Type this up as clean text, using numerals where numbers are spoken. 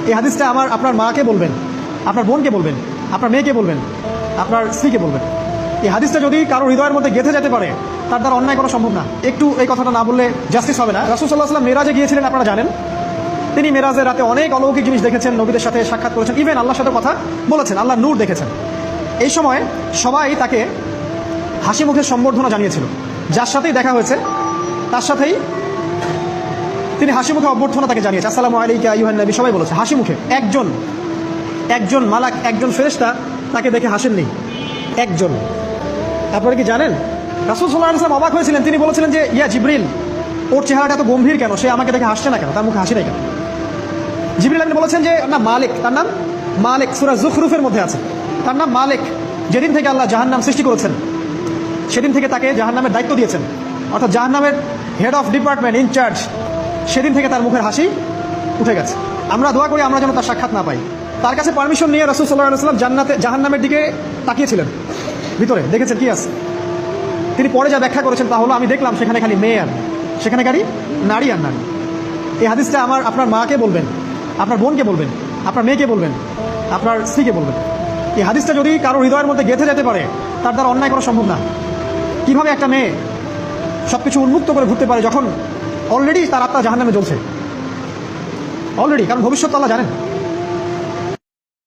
এই হাদিসটা আপনার মাকে বলবেন, আপনার বোনকে বলবেন, আপনার মেয়েকে বলবেন, আপনার স্ত্রীকে বলবেন। এই হাদিসটা যদি কারো হৃদয়ের মধ্যে গেঁথে যেতে পারে, তার দ্বারা অন্যায় করা সম্ভব না। একটু এই কথাটা না বললে জাস্টিস হবে না। রাসূল সাল্লাল্লাহু আলাইহি ওয়াসাল্লাম মেরাজে গিয়েছিলেন, আপনারা জানেন। তিনি মেরাজের রাতে অনেক অলৌকিক জিনিস দেখেছেন, নবীদের সাথে সাক্ষাৎ করেছেন, ইভেন আল্লাহর সাথে কথা বলেছেন, আল্লাহর নূর দেখেছেন। এই সময় সবাই তাকে হাসি মুখে সম্বর্ধনা জানিয়েছিল। যার সাথেই দেখা হয়েছে তার সাথেই তিনি হাসি মুখে অভ্যর্থনা তাকে জানিয়েছে, আসসালামু আলাইকা আইয়ুহান নবী, সবাই বলেছে হাসি মুখে। একজন মালাক, একজন ফেরেশতা তাকে দেখে হাসেননি, একজন। আপনারা কি জানেন রাসূল সাল্লাল্লাহু আলাইহি ওয়াসাল্লাম অবাক হয়েছিলেন। তিনি বলেছিলেন যে ইয়া জিবরিল, ওর চেহারাটা এত গম্ভীর কেন, সে আমাকে দেখে হাসছে না কেন, তার মুখে হাসি নাই কেন? জিবরিল আমিন বলেছেন যে না মালিক, তার নাম মালিক, সূরা যুখরুফের মধ্যে আছে, তার নাম মালিক। যেদিন থেকে আল্লাহ জাহান্নাম সৃষ্টি করেছেন সেদিন থেকে তাকে জাহান্নামের দায়িত্ব দিয়েছেন, অর্থাৎ জাহান্নামের হেড অফ ডিপার্টমেন্ট, ইনচার্জ। সেদিন থেকে তার মুখের হাসি উঠে গেছে। আমরা দোয়া করি আমরা যেন তার সাক্ষাৎ না পাই। তার কাছে পারমিশন নিয়ে রাসূল সাল্লাল্লাহু আলাইহি ওয়াসাল্লাম জাহান্নামের দিকে তাকিয়েছিলেন, ভিতরে দেখেছেন কি আছে। তিনি পরে যা ব্যাখ্যা করেছেন তা হলো, আমি দেখলাম সেখানে খালি মেয়ে আর সেখানে খালি নারী আর নারী। এই হাদিসটা আপনার মাকে বলবেন, আপনার বোনকে বলবেন, আপনার মেয়েকে বলবেন, আপনার স্ত্রীকে বলবেন। এই হাদিসটা যদি কারো হৃদয়ের মধ্যে গেঁথে যেতে পারে, তার দ্বারা অন্যায় করা সম্ভব না। কিভাবে একটা মেয়ে সব কিছু উন্মুক্ত করে ঘুরতে পারে যখন অলরেডি তার আত্মা জাহান্নামে জ্বলছে, অলরেডি, কারণ ভবিষ্যৎ আল্লাহ জানেন।